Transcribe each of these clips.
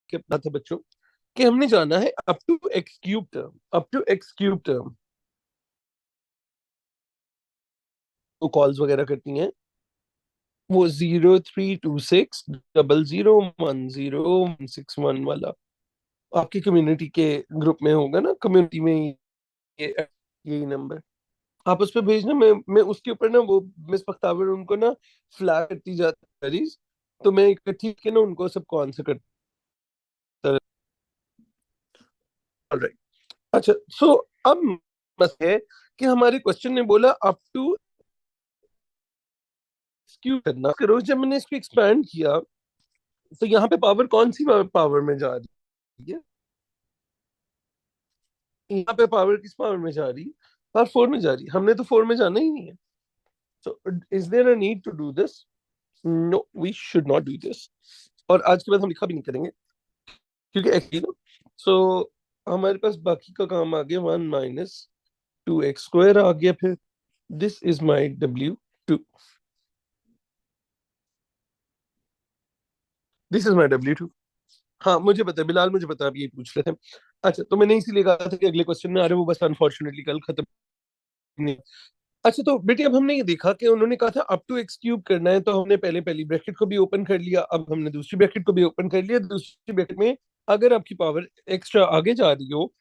के बात है बच्चों कि हमने जाना है up to x cube term, up to x cube term. तो कॉल्स वगैरह करती हैं वो 0326001061 वाला, आपकी कम्युनिटी के ग्रुप में होगा ना, कम्युनिटी में ये यही नंबर आप उस पर भेजना। मैं उसके ऊपर ना वो मिस बख्तावर उनको ना फ्लैग करती जाती है, तो मैं इकट्ठी के ना उनको सबको आंसर करता रहता हूं। Alright. अच्छा, सो अब मसला है कि हमारे क्वेश्चन ने बोला अप टू क्यू करना करो। जब मैंने इसको एक्सपैंड किया तो यहाँ पे पावर कौन सी पावर में जा रही है? यहाँ पे पावर किस पावर में जा रही है? पावर फोर में जा रही है। हमने तो फोर में जाना ही नहीं है। So is there a need to do this? No, we should not do this. और आज के बाद हम लिखा भी नहीं करेंगे क्योंकि एक्चुअली सो हमारे पास बाकी का काम आ गया। 1 - 2x² आ गया। फिर this is my W2, this is my W2। हाँ मुझे पता है बिलाल, मुझे पता है, आप यही पूछ रहे थे। अच्छा, तो मैंने इसीलिए कहा था कि अगले क्वेश्चन में आ रहे, वो बस अनफॉर्चुनेटली कल खत्म नहीं। अच्छा, तो बेटे अब हमने ये देखा कि उन्होंने कहा था अप टू एक्स क्यूब करना है, तो हमने पहले पहली ब्रैकेट को भी ओपन कर लिया, अब हमने दूसरी ब्रैकेट को भी ओपन कर लिया। दूसरी ब्रैकेट में अगर आपकी पावर एक्स्ट्रा आगे जा रही हो,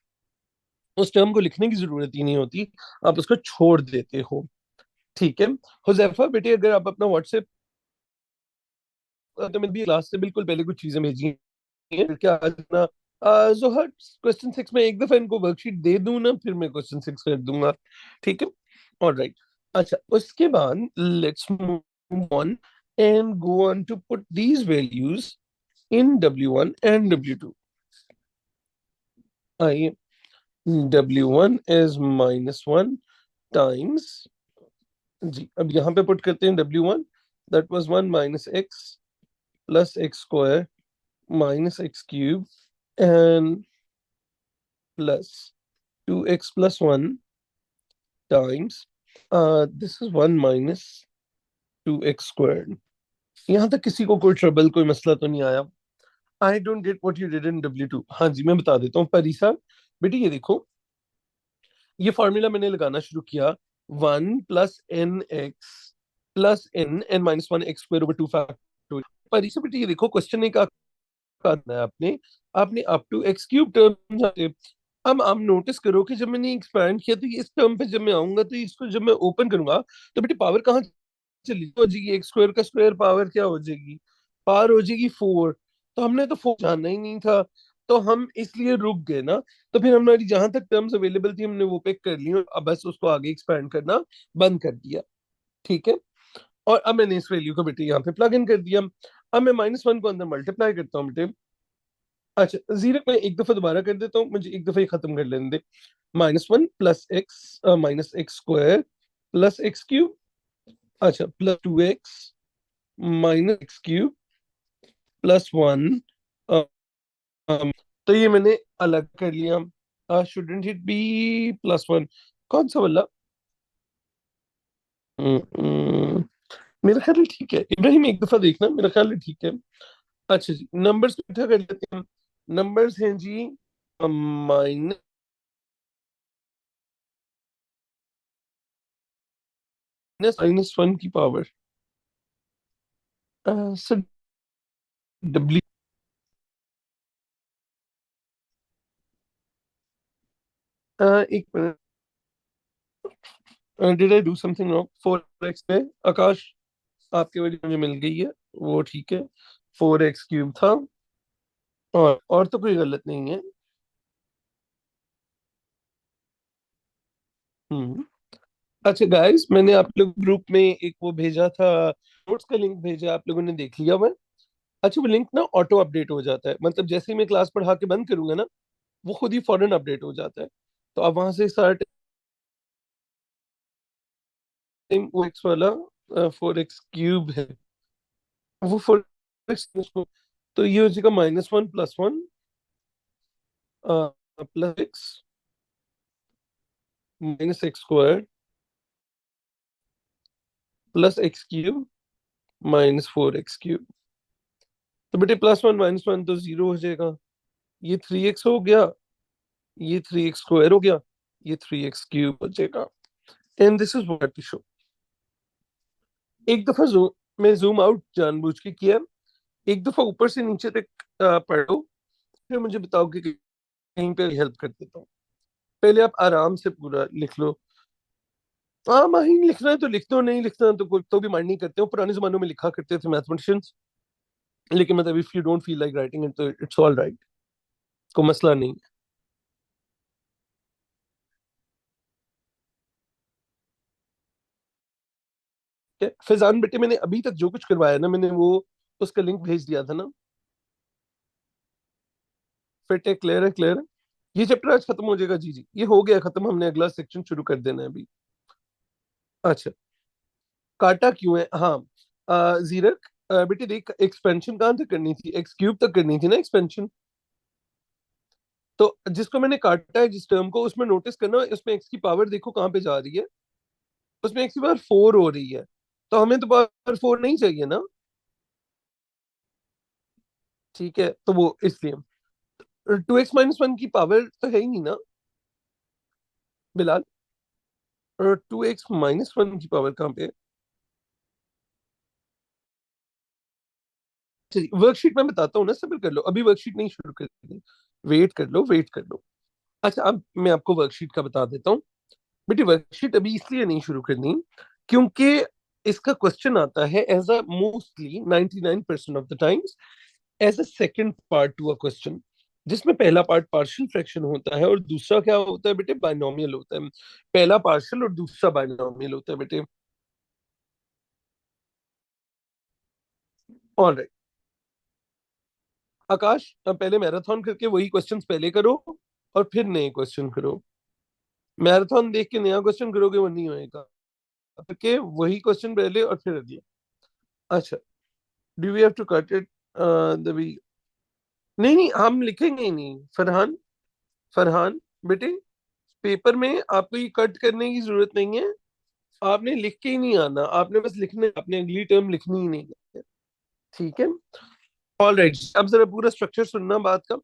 उस टर्म को लिखने की जरूरत ही नहीं होती, आप उसको छोड़ देते हो। ठीक है हुजैफा बेटे, अगर आप अपना व्हाट्सएप, तो मैंने भी क्लास से बिल्कुल पहले कुछ चीजें भेजी हैं क्या आज ना। जोहर, क्वेश्चन 6 में एक दफा इनको वर्कशीट दे दूं ना, फिर मैं क्वेश्चन 6 कर दूंगा। ठीक है, ऑलराइट। अच्छा, उसके बाद let's move on and go on to put these values in W1 and W2। आइए, W1 इज -1 टाइम्स, जी अब यहाँ पे पुट करते हैं W1, that was 1 - x plus x square minus x cube and plus 2x + 1 times this is 1 - 2x²। यहाँ तक किसी को कोई ट्रबल, कोई मसला तो नहीं आया? I don't get what you did in W2। हाँ जी, मैं बता देता हूँ परिसा। बेटी ये देखो, ये फॉर्मूला मैंने लगाना शुरू किया। 1 + nx + n (n - 1 x² / 2 परिसा बेटी ये देखो, क्वेश्चन ने क्या करना है आपने, आपने up to x cube term जाते। अब आप नोटिस करो कि जब मैंने एक्सपैंड किया तो ये इस टर्म पे जब मैं आऊंगा तो इसको जब मैं ओपन करूंगा तो बेटे पावर कहाँ चली हो जाएगी? एक्स स्क्वायर का स्क्वायर पावर क्या हो जाएगी? पावर हो जाएगी 4। तो हमने तो 4 जानना ही नहीं था, तो हम इसलिए रुक गए ना। तो फिर हमारी जहां तक टर्म्स अवेलेबल थी हमने वो पिक कर ली और अब बस उसको आगे एक्सपैंड करना बंद कर दिया। ठीक है, और अब मैंने इस वैल्यू को बेटे यहाँ पे प्लग इन कर दिया। अब मैं -1 को अंदर मल्टीप्लाई करता हूँ बेटे। अच्छा, जीरो में एक दफा दोबारा कर देता हूँ, मुझे एक दफा ही खत्म कर लेने दे। -1 + x -x² plus x cube, अच्छा प्लस 2x -x क्यूब +1। तो ये मैंने अलग कर लिया। Shouldn't it be +1? कौन सा वाला? मेरा ख्याल है ठीक है इब्राहिम, एक दफा देखना, मेरा ख्याल है ठीक है। अच्छा जी, नंबर्स इकट्ठा कर लेते हैं। नंबर्स हैं जी -1 की पावर सर W। एक minute, did I do something wrong? 4x पे आकाश, आपकी वाली मुझे मिल गई है, वो ठीक है। 4x³ था, और तो कोई गलत नहीं है। हम्म। अच्छा गाइस, मैंने आप लोग ग्रुप में एक वो भेजा था, नोट्स का लिंक भेजा, आप लोगों ने देख लिया मैं? अच्छा, वो लिंक ना ऑटो अपडेट हो जाता है, मतलब जैसे ही मैं क्लास पढ़ा के बंद करूंगा ना, वो खुद ही फौरन अपडेट हो जाता है। तो आप वहां से सारा टाइम वो एक्स वाला 4x³ है, वो 4x, तो ये हो जाएगा -1 + 1 +x -x² +x³ -4x³। तो बेटे +1 - 1 तो 0 हो जाएगा। ये 3x हो गया, ये 3x² हो गया, ये 3x³ हो जाएगा। And this is what to show. एक दफा मैं जूम आउट जानबूझ के किया, एक दफा ऊपर से नीचे तक पढ़ो, फिर मुझे बताओ कि कहीं पे हेल्प कर देता हूँ। पहले आप आराम से पूरा लिख लो। हाँ माहिन, लिखना है तो लिख दो, नहीं लिखना है तो कोई तो भी माइंड नहीं करते हो। पुराने जमानों में लिखा करते थे मैथमेटिशियंस, लेकिन मतलब if you don't feel like writing it तो इट्स ऑल राइट, कोई मसला नहीं है। फैजान बेटे, मैंने अभी तक जो कुछ करवाया ना, मैंने वो उसका लिंक भेज दिया था ना। फिट है, क्लियर है, क्लियर है। ये चैप्टर आज खत्म हो जाएगा। जी जी, ये हो गया खत्म, हमने अगला सेक्शन शुरू कर देना है अभी। अच्छा, काटा क्यों है, हाँ। जीरक, बेटे देख, एक्सपेंशन कहाँ तक करनी थी, x³ तक करनी थी ना एक्सपेंशन। तो जिसको मैंने काटा है, जिस टर्म को, उसमें नोटिस करना, उसमें x की पावर देखो कहाँ पे जा रही है। उसमें x की पावर 4 हो रही है, तो हमें तो पावर 4 नहीं चाहिए ना। ठीक है, तो वो इसलिए 2x - 1 की पावर तो है ही नहीं ना बिलाल। और 2x - 1 की पावर कहाँ पे है? वर्कशीट में बताता हूँ ना, सब्र कर लो, अभी वर्कशीट नहीं शुरू कर दी। वेट कर लो, वेट कर लो। अच्छा, अब मैं आपको वर्कशीट का बता देता हूँ। बेटी वर्कशीट अभी इसलिए नहीं शुरू करनी, क्योंकि इसका क्वेश्चन आता है as a mostly 99% of the times as a second part to a question, जिसमें पहला पार्ट पार्शियल फ्रैक्शन होता है और दूसरा क्या होता है बेटे, बाइनोमियल होता है। पहला पार्शियल और दूसरा बाइनोमियल होता है बेटे। ऑलराइट आकाश, अब पहले मैराथन करके वही क्वेश्चंस पहले करो और फिर नए क्वेश्चन करो। मैराथन देख के नया क्वेश्चन करोगे वो नहीं होएगा, करके वही क्वेश्चन पहले और फिर अगला। अच्छा, do we have to cut it the we? नहीं नहीं, हम लिखेंगे ही नहीं फरहान। फरहान बेटे, पेपर में आपको ये कट करने की जरूरत नहीं है। आपने लिख के ही नहीं आना, आपने बस लिखना है, आपने अगली टर्म लिखनी ही नहीं है। ठीक है, ऑल राइट। अब जरा पूरा स्ट्रक्चर सुनना बात का।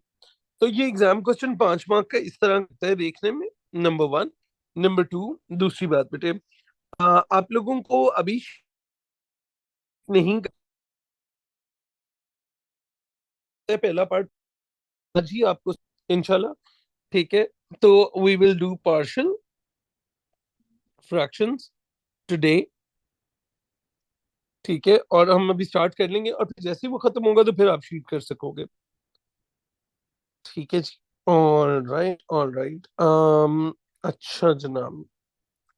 तो ये एग्जाम क्वेश्चन 5 मार्क का इस तरह होता है देखने में, नंबर वन। नंबर टू, दूसरी बात बेटे, आप लोगों को अभी नहीं करना है पहला पार्ट, आज ही आपको इंशाल्लाह। ठीक है, तो we will do partial fractions today. ठीक है, और हम अभी स्टार्ट कर लेंगे, और फिर जैसे ही वो खत्म होगा तो फिर आप शीट कर सकोगे। ठीक है जी, ऑल राइट, ऑल राइट। अच्छा जनाब,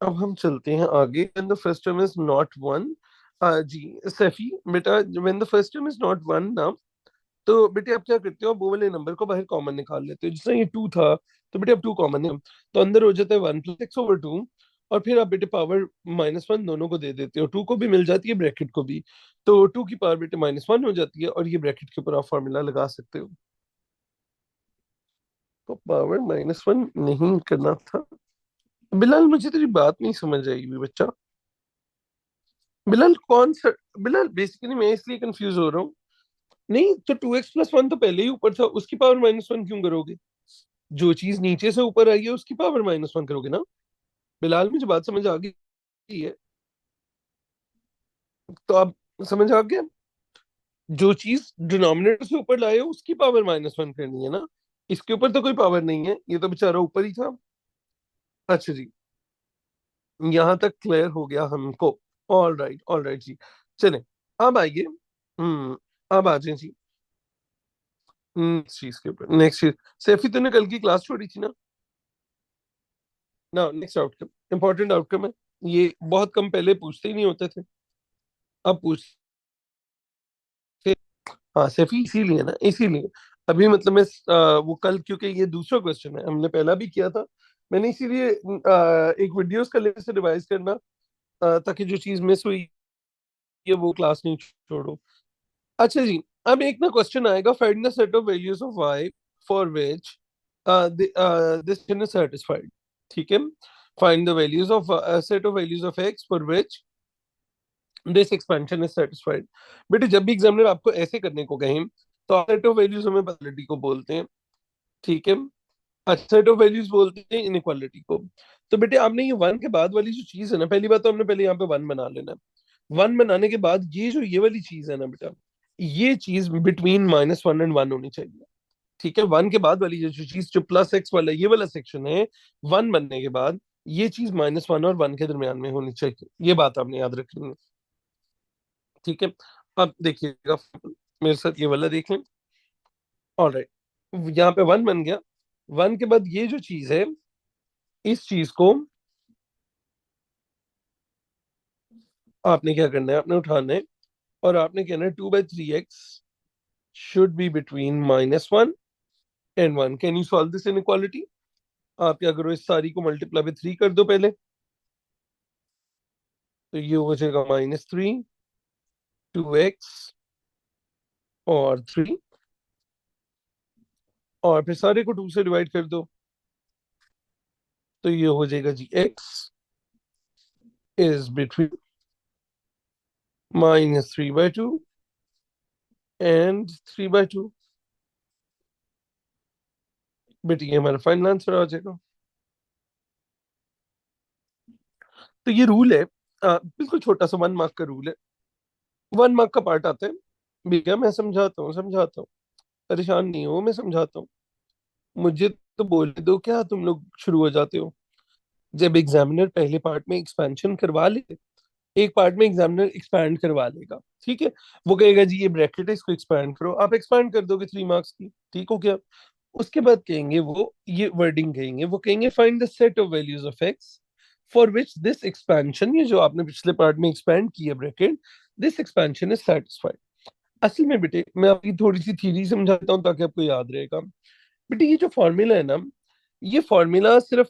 अब हम चलते हैं आगे। When the first term is not one, जी सैफी बेटा, when the first term is not one ना, तो बेटे आप क्या करते हो, आप वो वाले नंबर को बाहर कॉमन निकाल लेते हो। जिससे ये 2 था, तो बेटे अब 2 कॉमन है, तो अंदर हो जाता है 1 + x/2। और फिर आप बेटे पावर -1 दोनों को दे देते हो, 2 को भी मिल जाती है, ब्रैकेट को भी। तो 2 की पावर बेटे -1 हो जाती है, और ये ब्रैकेट के ऊपर आप फॉर्मूला लगा सकते हो। तो पावर -1 नहीं करना था। बिलाल, मुझे तेरी बात नहीं समझ आई भी बच्चा। बिलाल कौन सा? बिलाल बेसिकली मैं इसलिए कंफ्यूज हो रहा हूँ। नहीं तो 2x + 1 तो पहले ही ऊपर था, उसकी पावर -1 क्यों करोगे? जो चीज नीचे से ऊपर आई है उसकी पावर -1 करोगे ना। बिलाल, मुझे बात समझ आ गई है? तो अब समझ आ गया, जो चीज डिनोमिनेटर से ऊपर लाए हो उसकी पावर -1 करनी है ना। इसके ऊपर तो कोई पावर नहीं है, ये तो बेचारा ऊपर ही था। अच्छा जी, यहाँ तक क्लियर हो गया हमको। ऑल राइट जी, चले अब आइए। अब आ जाए जी नेक्स्ट चीज के ऊपर। नेक्स्ट चीज, सैफी तूने कल की क्लास छोड़ी थी ना। ना, नेक्स्ट आउटकम, इंपॉर्टेंट आउटकम है। ये बहुत कम पहले पूछते ही नहीं होते थे, अब पूछते। हाँ सैफी, इसीलिए ना, इसीलिए अभी मतलब मैं वो कल, क्योंकि ये दूसरा क्वेश्चन है, हमने पहला भी किया था। मैंने इसीलिए एक वीडियोस का लेकर से रिवाइज करना, ताकि जो चीज मिस हुई है वो क्लास नहीं छोड़ो। अच्छा जी, अब एक ना क्वेश्चन आएगा, find the set of values of y for which this is satisfied. ठीक है, find the values of set of values of x for which this expansion is satisfied. बेटे जब भी एग्जामिनर आपको ऐसे करने को कहें तो सेट ऑफ वैल्यूज हमें प्रोबेबिलिटी को बोलते हैं, ठीक है। अच्छा, सेट ऑफ वैल्यूज बोलते हैं इनइक्वालिटी को। तो बेटे आपने ये वन के बाद वाली जो चीज है ना, पहली बात तो हमने पहले यहाँ पे वन बना लेना है। वन बनाने के बाद ये जो ये वाली चीज है ना बेटा, ये चीज बिटवीन -1 एंड 1 होनी चाहिए, ठीक है। वन के बाद वाली जो चीज जो प्लस एक्स वाला ये वाला सेक्शन है, वन बनने के बाद ये चीज -1 और 1 के दरमियान में होनी चाहिए, ये बात आपने याद रखनी है, ठीक है। अब देखिएगा मेरे साथ ये वाला देख लें। ऑलराइट, यहाँ पे वन बन गया। वन के बाद ये जो चीज है, इस चीज को आपने क्या करना है, आपने उठाना है और आपने कहना है 2/3x should be between -1 and 1। Can you solve this inequality? आप क्या करो, इस सारी को मल्टीप्लाई बाय 3 कर दो पहले, तो ये हो जाएगा -3, 2x और 3, और फिर सारे को 2 से डिवाइड कर दो, तो ये हो जाएगा जी x इज बिटवीन -3/2 एंड 3/2। बेटी ये हमारा फाइनल आंसर आ जाएगा। तो ये रूल है, बिल्कुल छोटा सा 1 मार्क का रूल है, 1 मार्क का पार्ट आता है। भैया मैं समझाता हूँ, समझाता हूँ, परेशान नहीं हो, मैं समझाता हूँ। मुझे तो बोल दो, क्या तुम लोग शुरू हो जाते हो? जब एग्जामिनर पहले पार्ट में एक्सपेंशन करवा ले, एक पार्ट में एग्जामिनर एक्सपैंड करवा लेगा, ठीक है। वो कहेगा जी ये ब्रैकेट है, इसको एक्सपैंड करो, आप एक्सपैंड कर दोगे 3 मार्क्स की, ठीक हो गया। उसके बाद कहेंगे वो ये वर्डिंग कहेंगे, वो कहेंगे find the set of values of x for which this expansion, ये जो आपने पिछले पार्ट में एक्सपैंड किया bracket, this expansion is satisfied. असल में बेटे मैं आपकी थोड़ी सी थ्योरी समझाता हूँ ताकि आपको याद रहेगा। बेटे ये जो फॉर्मूला है ना, ये फॉर्मूला सिर्फ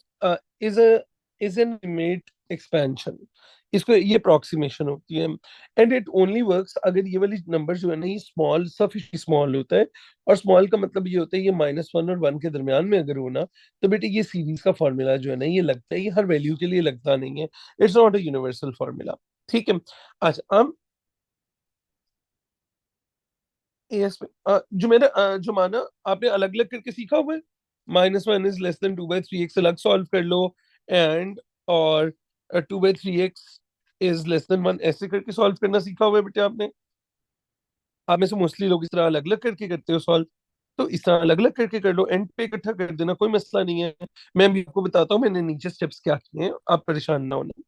इज इज एन इमेट एक्सपेंशन, इसको ये अप्रोक्सीमेशन होती है, एंड इट ओनली वर्क्स अगर ये वाली नंबर जो है ना ये स्मॉल सफिशिएंटली स्मॉल होता है। और स्मॉल का मतलब ये होता है ये -1 और 1 के दरमियान में अगर हो ना, तो बेटे ये सीरीज का फॉर्मूला जो है ना ये लगता है, ये हर वैल्यू के लिए लगता नहीं है, it's not a universal formula, ठीक है। अच्छा हम यस, जो मैंने जो माना आपने अलग अलग करके सीखा हुआ है, -1 इज लेस देन 2/3x अलग सॉल्व कर लो, एंड और 2/3x इज लेस देन 1 ऐसे करके सॉल्व करना सीखा हुआ है बेटे आपने। आप में से मोस्टली लोग इस तरह अलग अलग करके करते हो सॉल्व, तो इस तरह अलग अलग करके कर लो, एंड पे इकट्ठा कर देना, कोई मसला नहीं है। मैं भी आपको बताता हूँ मैंने नीचे स्टेप्स क्या किए हैं, आप परेशान ना होना।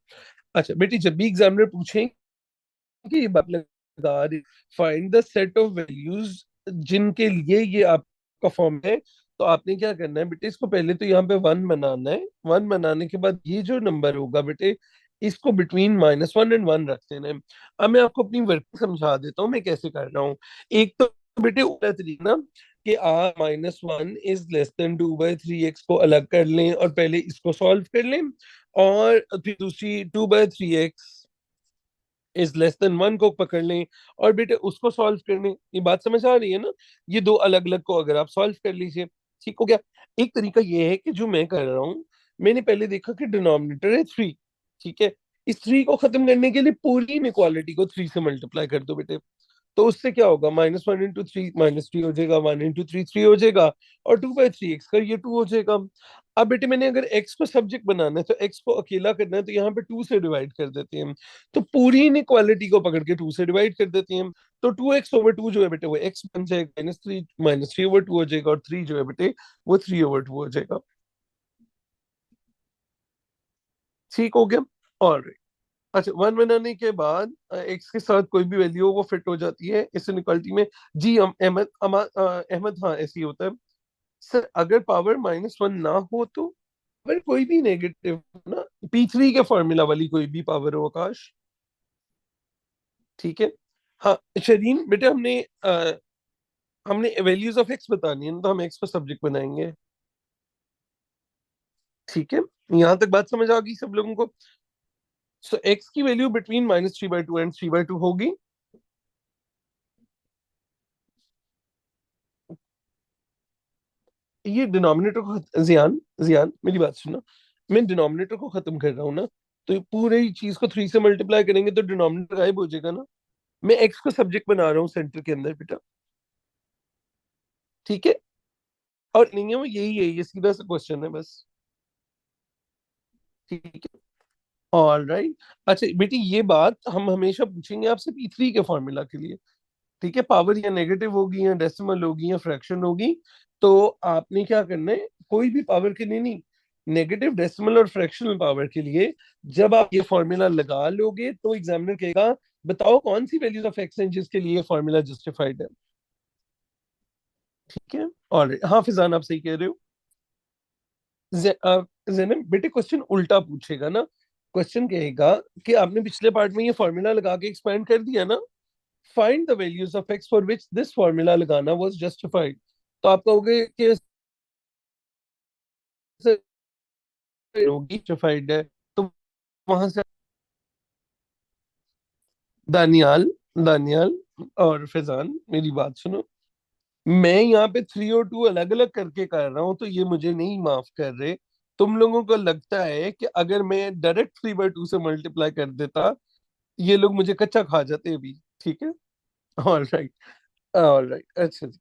अच्छा बेटी जब भी एग्जामिनर पूछें कि ये बात लगा रही, find the set of values जिनके लिए ये आपका फॉर्म है, तो आपने क्या करना है बेटे, इसको पहले तो यहाँ पे वन बनाना है। वन बनाने के बाद ये जो नंबर होगा बेटे, इसको बिटवीन -1 एंड 1 रख देना है। अब मैं आपको अपनी वर्किंग समझा देता हूँ मैं कैसे कर रहा हूँ। एक तो बेटे उल्टा तरीका ना, कि आप -1 इज लेस देन 2/3x को अलग कर लें और पहले इसको सॉल्व कर लें, और फिर दूसरी 2/3x इज लेस देन 1 को पकड़ लें और बेटे उसको सॉल्व कर लें। ये बात समझ आ रही है ना? ये दो अलग अलग को अगर आप सॉल्व कर लीजिए, ठीक हो गया। एक तरीका ये है कि जो मैं कर रहा हूँ, मैंने पहले देखा कि डिनोमिनेटर है 3, ठीक है। इस 3 को खत्म करने के लिए पूरी इनइक्वालिटी को 3 से मल्टीप्लाई कर दो बेटे, तो उससे क्या होगा, -1 × 3 -3 हो जाएगा, 1 × 3 3 हो जाएगा, और 2/3x का ये 2 हो जाएगा। अब बेटे मैंने अगर x को सब्जेक्ट बनाना है तो x को अकेला करना है, तो यहाँ पे 2 से डिवाइड कर देते हैं, तो पूरी इनइक्वालिटी को पकड़ के 2 से डिवाइड कर देते हैं, तो 2x/2 जो है बेटे वो x बन जाएगा, -3 -3/2 हो जाएगा, और 3 जो है बेटे वो 3/2 हो जाएगा, ठीक हो गया। और अच्छा, वन बनाने के बाद एक्स के साथ कोई भी वैल्यू हो वो फिट हो जाती है इस इनइक्वालिटी में। जी अहमद अहमद, हाँ ऐसे ही होता है सर, अगर पावर -1 ना हो तो, अगर कोई भी नेगेटिव ना, P3 के फॉर्मूला वाली कोई भी पावर हो आकाश, ठीक है। हाँ शरीन बेटे हमने वैल्यूज ऑफ एक्स बतानी है ना, तो हम एक्स पर सब्जेक्ट बनाएंगे, ठीक है। यहाँ तक बात समझ आ गई सब लोगों को? सो एक्स की वैल्यू बिटवीन -3/2 एंड 3/2 होगी। ये डिनोमिनेटर को जियान जियान मेरी बात सुनो, मैं डिनोमिनेटर को खत्म कर रहा हूँ ना, तो पूरे ही चीज को 3 से मल्टीप्लाई करेंगे तो डिनोमिनेटर गायब हो जाएगा ना। मैं एक्स को सब्जेक्ट बना रहा हूँ सेंटर के अंदर बेटा, ठीक है। और नहीं है वो, यही है, ये सीधा सा क्वेश्चन है बस। ठीक है, ऑल राइट। अच्छा बेटी, ये बात हम हमेशा पूछेंगे आपसे P3 के फॉर्मूला के लिए, ठीक है। पावर या नेगेटिव होगी या डेसिमल होगी या फ्रैक्शन होगी, तो आपने क्या करना है, कोई भी पावर के लिए नहीं, नेगेटिव, डेसिमल और फ्रैक्शनल पावर के लिए जब आप ये फॉर्मूला लगा लोगे तो एग्जामिनर कहेगा बताओ कौन सी वैल्यूज ऑफ एक्स हैं जिसके लिए फॉर्मूला जस्टिफाइड है। ठीक है, और हाँ फिजान आप सही कह रहे हो। जैनब बेटे, क्वेश्चन उल्टा पूछेगा ना। क्वेश्चन कहेगा कि आपने पिछले पार्ट में ये फॉर्मूला लगा के एक्सपेंड कर दिया ना, find the values of x for which this formula लगाना वाज जस्टिफाइड। तो आप कहोगे कि होगी जस्टिफाइड है, तो वहां से दानियाल, दानियाल और फैजान मेरी बात सुनो। मैं यहाँ पे 3 और 2 अलग अलग करके कर रहा हूँ तो ये मुझे नहीं माफ कर रहे। तुम लोगों को लगता है कि अगर मैं डायरेक्ट 3/2 से मल्टीप्लाई कर देता, ये लोग मुझे कच्चा खा जाते अभी। ठीक है, ऑल राइट, ऑल राइट, अच्छा जी,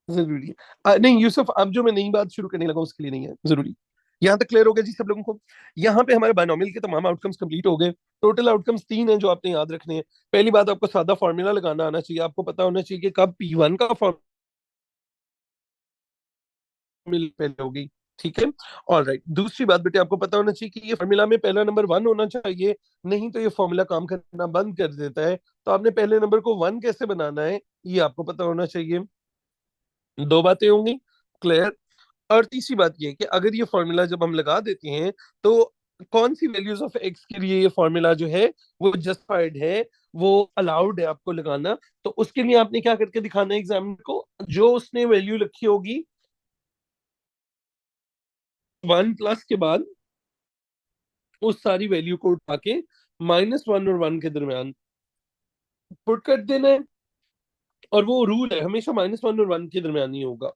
जरूरी है। नहीं यूसुफ, अब जो मैं नई बात शुरू करने लगा उसके लिए नहीं है जरूरी। यहाँ तक क्लियर हो गया जी सब लोगों को। यहाँ पे हमारे बायनोमियल के तमाम आउटकम्स कंप्लीट हो गए। टोटल आउटकम्स 3 हैं जो आपने याद रखने हैं। पहली बात, आपको सादा फॉर्मूला लगाना आना चाहिए, आपको पता होना चाहिए कि कब P1 का फॉर्मूला पहले होगी। ठीक है, ऑल राइट। दूसरी बात बेटे, आपको पता होना चाहिए कि ये फॉर्मूला में पहला नंबर 1 होना चाहिए, नहीं तो ये फॉर्मूला काम करना बंद कर देता है। तो आपने पहले नंबर को 1 कैसे बनाना है ये आपको पता होना चाहिए। 2 बातें होंगी, क्लियर। और तीसरी बात ये है कि अगर ये फॉर्मूला जब हम लगा देते हैं तो कौन सी वैल्यूज ऑफ एक्स के लिए ये फॉर्मूला जो है वो जस्टिफाइड है, वो अलाउड है आपको लगाना। तो उसके लिए आपने क्या करके दिखाना है एग्जामिनर को, जो उसने वैल्यू रखी होगी 1+ के बाद उस सारी वैल्यू को उठा के -1 और 1 के दरमियान पुट कर देना है। और वो रूल है हमेशा -1 और 1 के दरमियान ही होगा।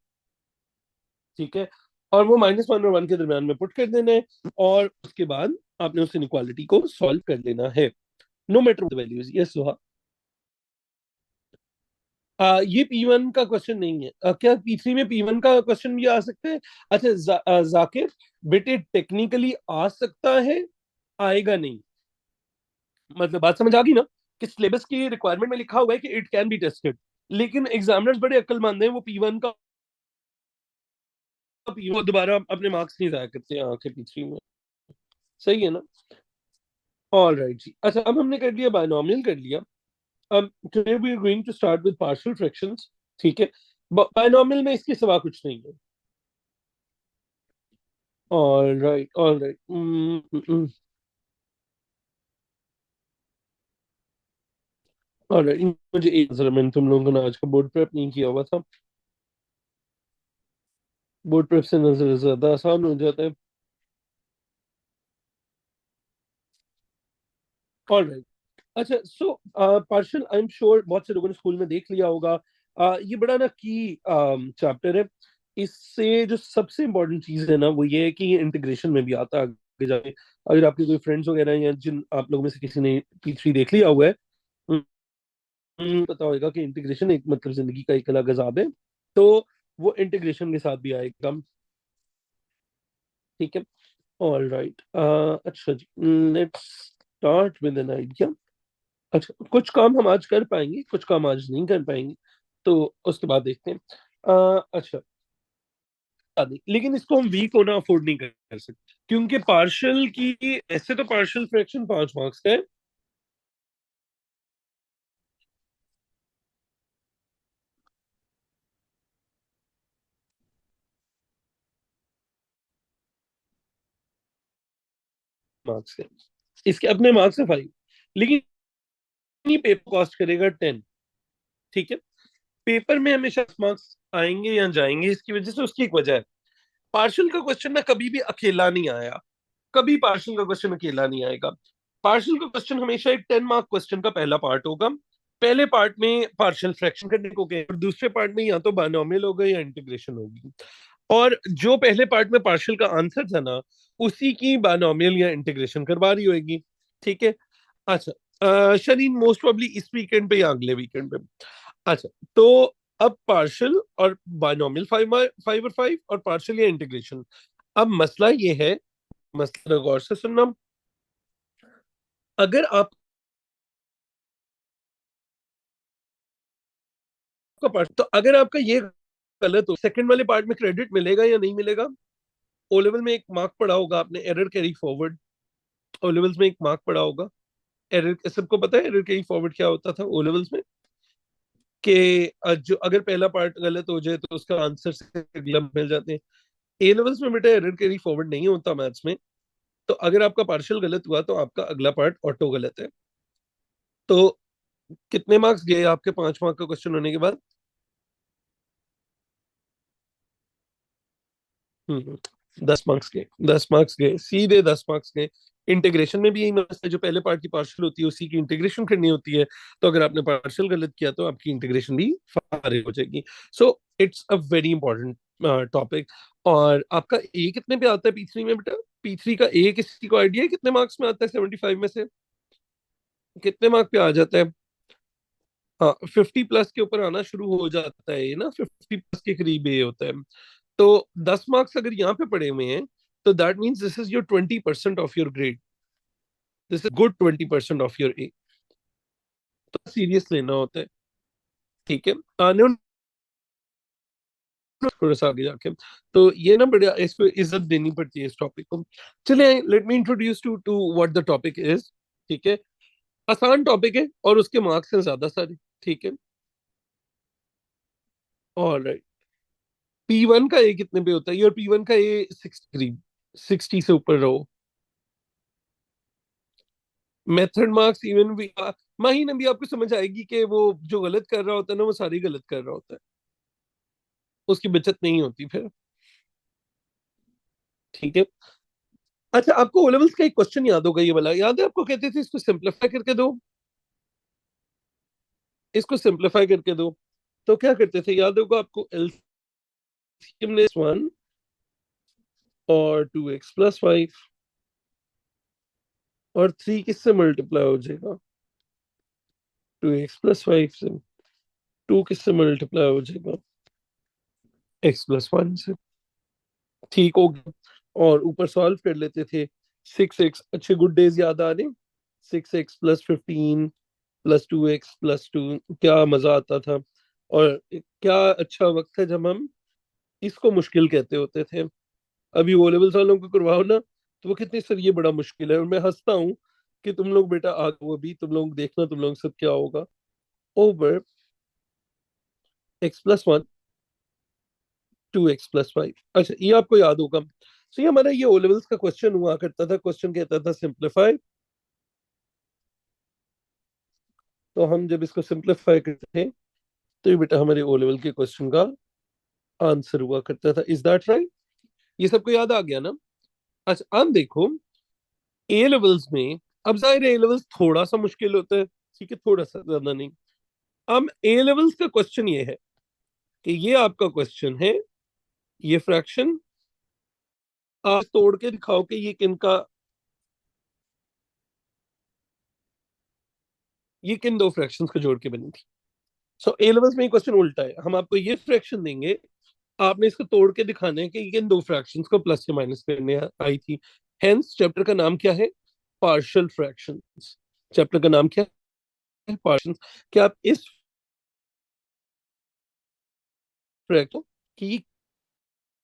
ठीक है, और वो -1 और 1 के दरमियान में पुट कर देना है। और उसके बाद आपने उस इनक्वालिटी को सॉल्व कर लेना है, no matter the values. Yes Suha. ये P1 का क्वेश्चन नहीं है। क्या P3 में P1 का क्वेश्चन भी आ सकता है? अच्छा जाकिर बेटे, टेक्निकली आ सकता है, आएगा नहीं। मतलब बात समझ आ गई ना, कि सिलेबस की रिक्वायरमेंट में लिखा हुआ है कि इट कैन बी टेस्टेड, लेकिन एग्जामिनर्स बड़े अक्लमंद हैं, वो P1 का वो दोबारा अपने मार्क्स नहीं जाया करते हैं आके P3 में। सही है ना, ऑल राइट जी। अच्छा अब हमने कर लिया बायनोमियल कर लिया। अब today we are going to start with partial fractions. ठीक है, बायनोमियल में इसके सिवा कुछ नहीं है। All right, all right, all right. मुझे एक जरा, मैंने तुम लोगों ने आज का बोर्ड प्रेप नहीं किया हुआ था। बोर्ड प्रेप से नजर ज्यादा आसान हो जाता है। All right. अच्छा so partial, I am sure बहुत से लोगों ने स्कूल में देख लिया होगा। ये बड़ा ना की चैप्टर है। इससे जो सबसे इम्पोर्टेंट चीज है ना वो ये है कि ये इंटीग्रेशन में भी आता है आगे जाके। अगर आपके कोई फ्रेंड्स वगैरह हैं या जिन आप लोगों में से किसी ने P3 देख लिया हुआ है, पता होगा कि इंटीग्रेशन एक मतलब जिंदगी का एक अलग अजाब है। तो वो इंटीग्रेशन के साथ भी आएगा। ठीक है, ऑल राइट। अच्छा जी, let's start with an idea. अच्छा कुछ काम हम आज कर पाएंगे, कुछ काम आज नहीं कर पाएंगे, तो उसके बाद देखते हैं। अच्छा, लेकिन इसको हम वीक होना अफोर्ड नहीं कर सकते, क्योंकि पार्शियल की ऐसे तो पार्शियल फ्रैक्शन 5 मार्क्स का है। मार्क्स है, इसके अपने मार्क्स है 5, लेकिन ये पेपर कॉस्ट करेगा 10। ठीक है, पेपर में हमेशा मार्क्स आएंगे या जाएंगे, इसकी वजह से उसकी एक वजह है। पार्शियल का क्वेश्चन ना कभी भी अकेला नहीं आया, कभी पार्शियल का क्वेश्चन अकेला नहीं आएगा। पार्शियल का क्वेश्चन हमेशा एक 10 मार्क क्वेश्चन का पहला पार्ट होगा। पहले पार्ट में पार्शियल फ्रैक्शन करने को कहें और दूसरे पार्ट में या तो बायनोमियल होगा या इंटीग्रेशन होगी। और जो पहले पार्ट में पार्शियल का आंसर था ना, उसी की बायनोमियल या इंटीग्रेशन करवा रही होगी। ठीक है। अच्छा, शरीन मोस्ट प्रोबेबली इस वीकेंड पे या अगले वीकेंड पे। अच्छा, तो अब पार्शियल और बायनोमियल 5 और 5 और पार्शियल या इंटीग्रेशन। अब मसला ये है, मसला गौर से सुनना। अगर आपका पार्ट, तो अगर आपका ये गलत हो, सेकंड वाले पार्ट में क्रेडिट मिलेगा या नहीं मिलेगा? ओ लेवल में एक मार्क पड़ा होगा आपने, error carry forward. O levels में एक मार्क पड़ा होगा एरर। सबको पता है एरर कैरी फॉरवर्ड क्या होता था ओ लेवल्स में? कि जो अगर पहला पार्ट गलत हो जाए तो उसका आंसर से अगला मिल जाते हैं। ए लेवल्स में बेटा एरर कैरी फॉरवर्ड नहीं होता मैथ्स में। तो अगर आपका पार्शियल गलत हुआ तो आपका अगला पार्ट ऑटो गलत है। तो कितने मार्क्स गए आपके 5 मार्क का क्वेश्चन होने के बाद? 10 मार्क्स गए, 10 मार्क्स गए, सीधे 10 मार्क्स गए। इंटीग्रेशन में भी यही मसला है, जो पहले पार्ट की पार्शियल होती है उसी की इंटीग्रेशन करनी होती है। तो अगर आपने पार्शियल गलत किया तो आपकी इंटीग्रेशन भी फारिग हो जाएगी। So it's a very important topic. और आपका ए कितने पे आता है P3 में बेटा? P3 का ए किसी को आइडिया है कितने मार्क्स में आता है 75 में से? कितने मार्क पे आ जाता है? हाँ, 50 प्लस के ऊपर आना शुरू हो जाता है ये ना, 50 प्लस के करीब ये होता है। तो 10 मार्क्स अगर यहाँ पे पड़े हुए हैं, तो that means this is your 20% of your grade. This is good 20% of your A. तो सीरियस लेना होता है। ठीक है। आने थोड़ा सा आगे जाके, तो ये ना बढ़िया, इसको इज्जत देनी पड़ती है इस टॉपिक को। चलिए, let me introduce to to what the topic is. ठीक है। आसान टॉपिक है और उसके मार्क्स हैं ज्यादा सारे। ठीक है। ऑलराइट। P1 का ए कितने पे होता है? और P1 का ए 60, 60 से ऊपर रहो। मेथड मार्क्स इवन भी माही ने भी आपको समझ आएगी कि वो जो गलत कर रहा होता है ना, वो सारी गलत कर रहा होता है, उसकी बचत नहीं होती फिर। ठीक है। अच्छा, आपको ओ लेवल्स का एक क्वेश्चन याद होगा, ये वाला याद है आपको? कहते थे इसको सिंप्लीफाई करके दो, इसको सिंप्लीफाई करके दो। तो क्या करते थे, याद होगा आपको? एलसीएम ने 1 और 2x+5 और 3 किससे मल्टीप्लाई हो जाएगा? 2x+5 से। 2 किससे मल्टीप्लाई हो जाएगा? x+1 से। ठीक हो गया। और ऊपर सॉल्व कर लेते थे। 6x, अच्छे गुड डेज याद आ रहे? 6x+15 +2x+2, क्या मजा आता था। और क्या अच्छा वक्त है जब हम इसको मुश्किल कहते होते थे। अभी ओ लेवल्स वालों को करवाओ ना, तो वो कितनी सर ये बड़ा मुश्किल है, और मैं हंसता हूँ कि तुम लोग बेटा आगे, वो भी तुम लोग देखना, तुम लोग सब क्या होगा। Over x+1 2x+5। अच्छा, ये आपको याद होगा। तो ये हमारा ये ओ लेवल्स का क्वेश्चन हुआ करता था। क्वेश्चन कहता था सिंप्लीफाई। तो हम जब इसको सिंप्लीफाई करते थे, तो ये बेटा हमारे ओ लेवल के क्वेश्चन का आंसर हुआ करता था। Is that right? ये सबको याद आ गया ना? अच्छा, अब देखो ए लेवल्स में, अब जाहिर है ए लेवल्स थोड़ा सा मुश्किल होता है। ठीक है, थोड़ा सा, ज्यादा नहीं। अब ए लेवल्स का क्वेश्चन ये है कि ये आपका क्वेश्चन है, ये फ्रैक्शन आप तोड़ के दिखाओ कि ये किनका, ये किन दो फ्रैक्शंस को जोड़ के बनी थी। सो ए लेवल्स में क्वेश्चन उल्टा है, हम आपको ये फ्रैक्शन देंगे, आपने इसको तोड़ के दिखाना है कि ये किन दो फ्रैक्शंस को प्लस या माइनस करने आई थी। हेंस चैप्टर का नाम क्या है? Partial fractions. चैप्टर का नाम क्या है? पार्शियल। क्या आप इस फ्रैक्शन की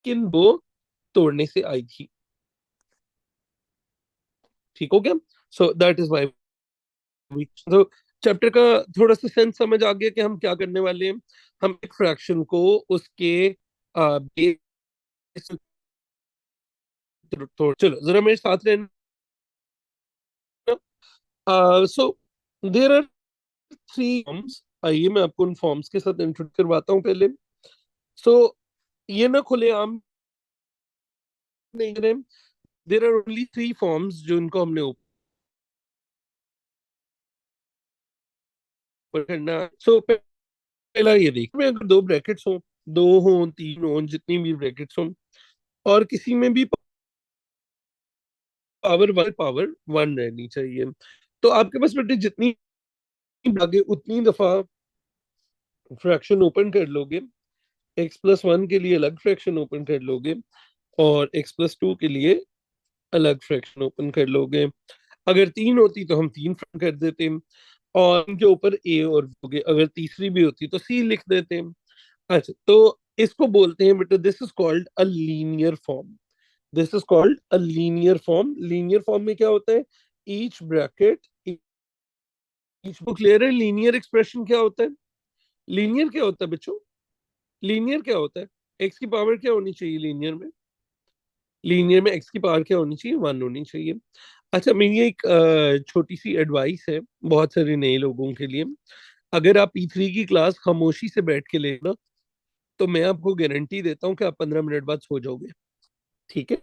किन दो तोड़ने से आई थी? ठीक हो गया। सो दैट इज वाई तो चैप्टर का थोड़ा सा सेंस समझ आ गया कि हम क्या करने वाले हैं। हम एक फ्रैक्शन को उसके बेस, चलो जरा मेरे साथ रहना। सो देर आर 3 फॉर्म्स। आइए मैं आपको उन फॉर्म्स के साथ इंट्रोड्यूस करवाता हूँ पहले। सो ये ना खुले आम नहीं करें। देर आर ओनली 3 फॉर्म्स जो इनको हमने ऊपर करना। सो पहला ये देख में, अगर दो ब्रैकेट्स हो, दो हो, तीन हो, जितनी भी ब्रैकेट्स हो, और किसी में भी पावर वन रहनी चाहिए। तो आपके पास बेटे जितनी भागे उतनी दफा फ्रैक्शन ओपन कर लोगे। एक्स प्लस वन के लिए अलग फ्रैक्शन ओपन कर लोगे, और एक्स प्लस टू के लिए अलग फ्रैक्शन ओपन कर लोगे। अगर तीन होती तो हम तीन फ्रैक्शन कर देते, और इनके ऊपर ए और बी, अगर तीसरी भी होती तो सी लिख देते। अच्छा, तो इसको बोलते हैं बेटा, this is called a linear form. This is called a linear form. Linear form में क्या होता है, ईच ब्रैकेट, ईच को क्लियर है। लीनियर एक्सप्रेशन क्या होता है, लीनियर क्या होता है बच्चों, लीनियर क्या होता है, एक्स की पावर क्या होनी चाहिए लीनियर में, लीनियर में एक्स की पावर क्या होनी चाहिए, वन होनी चाहिए। अच्छा, मेरी एक छोटी सी एडवाइस है बहुत सारे नए लोगों के लिए। अगर आप P3 की क्लास खामोशी से बैठ के लेना, तो मैं आपको गारंटी देता हूँ कि आप 15 मिनट बाद सो जाओगे। ठीक है,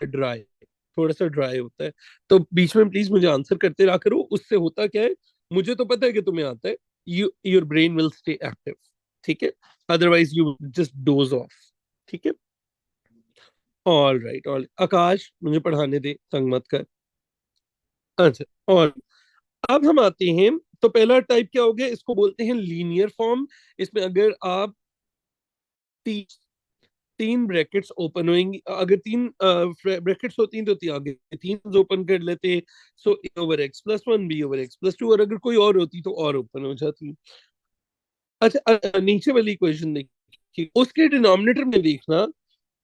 ड्राई, थोड़ा सा ड्राई होता है, तो बीच में प्लीज मुझे आंसर करते रहा करो। उससे होता क्या है, मुझे तो पता है कि तुम्हें आता है, your brain will stay active. ठीक है, otherwise you just dose of. ठीक है, ऑल राइट, ऑल आकाश मुझे पढ़ाने दे, तंग मत कर। अच्छा, और अब हम आते हैं, तो पहला टाइप क्या हो गया, इसको बोलते हैं लीनियर फॉर्म। इसमें अगर आप ती, तीन ब्रैकेट्स ओपन होंगी, अगर तीन ब्रैकेट्स होती तो आगे तीन ओपन कर लेते, so A over x plus one, B over x plus two, और अगर कोई और होती तो और ओपन हो जाती। अच्छा, नीचे वाली इक्वेशन देखिए, उसके डिनोमिनेटर में देखना,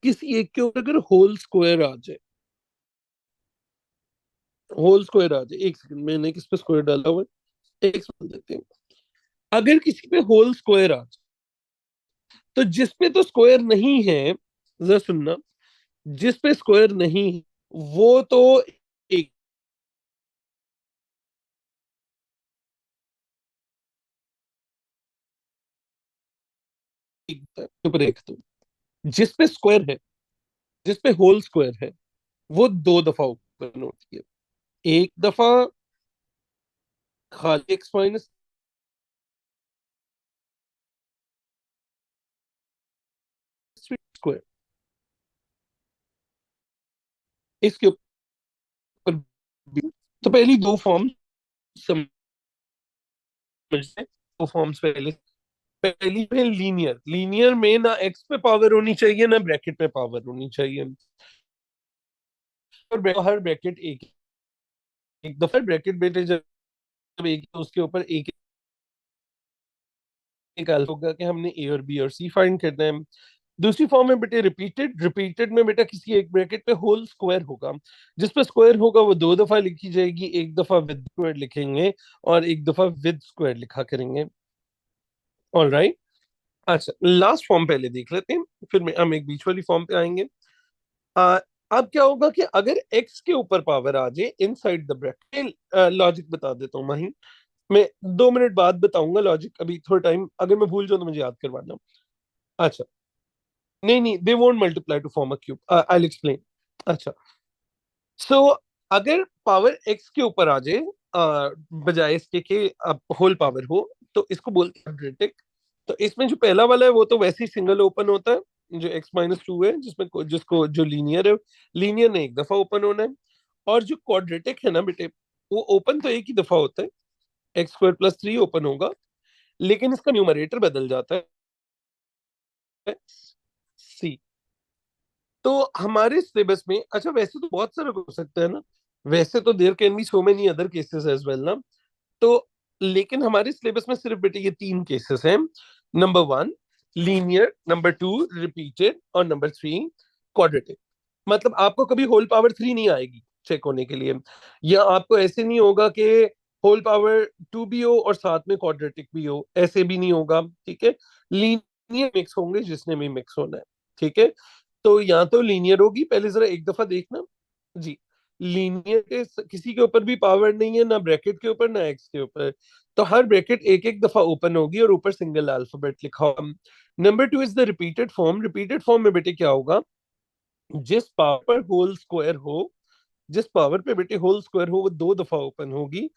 किसी एक के ऊपर अगर होल स्क्वायर आ जाए, होल स्क्वायर आ जाए, एक सेकंड, मैंने किस पे स्क्वायर डाला हुआ है, एक्स बोल देते हैं। अगर किसी पे होल स्क्वायर आ जाए, तो जिस पे तो स्क्वायर नहीं है, जरा सुनना, जिस पे स्क्वायर नहीं है वो तो एक ऊपर एक, तो जिस पे स्क्वायर है, जिस पे होल स्क्वायर है, वो दो दफा ओपन होती है। एक दफा खाली एक्स माइनस स्क्वायर, इसके ऊपर तो पहली दो फॉर्म समझते हैं। दो फॉर्म्स पहले, पहली है लीनियर। लीनियर में ना एक्स पे पावर होनी चाहिए ना ब्रैकेट पे पावर होनी चाहिए, और हर ब्रैकेट एक, एक दफा ब्रैकेट बेटे जब एक, तो उसके ऊपर एक निकाल होगा कि हमने ए और बी और सी फाइंड करना है। दूसरी फॉर्म में बेटे रिपीटेड। रिपीटेड में बेटा किसी एक ब्रैकेट पे होल स्क्वायर होगा, जिस पे स्क्वायर होगा वो दो दफा लिखी जाएगी, एक दफा विद स्क्वायर लिखेंगे और एक दफा विद स्क्वायर लिखा करेंगे। ऑल राइट, अच्छा लास्ट फॉर्म पहले देख लेते हैं, फिर हम एक बीच वाली फॉर्म पे आएंगे। आ, अब क्या होगा कि अगर एक्स के ऊपर पावर आ जाए इनसाइड द ब्रैकेट, लॉजिक बता देता हूँ माही, मैं 2 मिनट बाद बताऊंगा लॉजिक, अभी थोड़ा टाइम, अगर मैं भूल जाऊं तो मुझे याद करवाना। अच्छा, नहीं नहीं, they won't multiply two form a cube, I will explain. अच्छा, सो अगर पावर एक्स के ऊपर आ जाए, बजाय इसके कि होल पावर हो, तो इसको बोलते हैं क्वाड्रेटिक। तो इसमें जो पहला वाला है वो तो वैसे ही सिंगल ओपन होता है, जो एक्स माइनस टू है, जिसमें जिसको जो लीनियर है, लीनियर ने एक दफा ओपन होना है। और जो क्वाड्रेटिक है ना बेटे, वो ओपन तो एक ही दफा होता है, x square plus three open होगा, लेकिन इसका न्यूमरेटर बदल जाता है, सी। तो हमारे सिलेबस में, अच्छा वैसे तो बहुत सारा हो सकता है ना, वैसे तो there can be so many other cases as well ना। तो लेकिन हमारे सिलेबस में सिर्फ बेटे ये तीन केसेस हैं। Number one linear, number two repeated, और नंबर थ्री क्वाड्रेटिक। मतलब आपको कभी होल पावर थ्री नहीं आएगी चेक होने के लिए, या आपको ऐसे नहीं होगा कि होल पावर टू भी हो और साथ में क्वाड्रेटिक भी हो, ऐसे भी नहीं होगा। ठीक है, लीनियर मिक्स होंगे जिसने भी मिक्स होना है। ठीक है, तो यहाँ तो लीनियर होगी, पहले जरा एक दफा देखना जी। लीनियर के किसी के ऊपर भी पावर नहीं है, ना ब्रैकेट के ऊपर ना एक्स के ऊपर, तो हर ब्रैकेट एक एक दफा ओपन होगी और ऊपर सिंगल अल्फाबेट लिखा होगा। Number two is the repeated form. Repeated form में बेटे क्या होगा, जिस पावर पर होल स्क्वायर हो, जिस पावर पे बेटे होल स्क्वायर हो वो दो दफा ओपन होगी,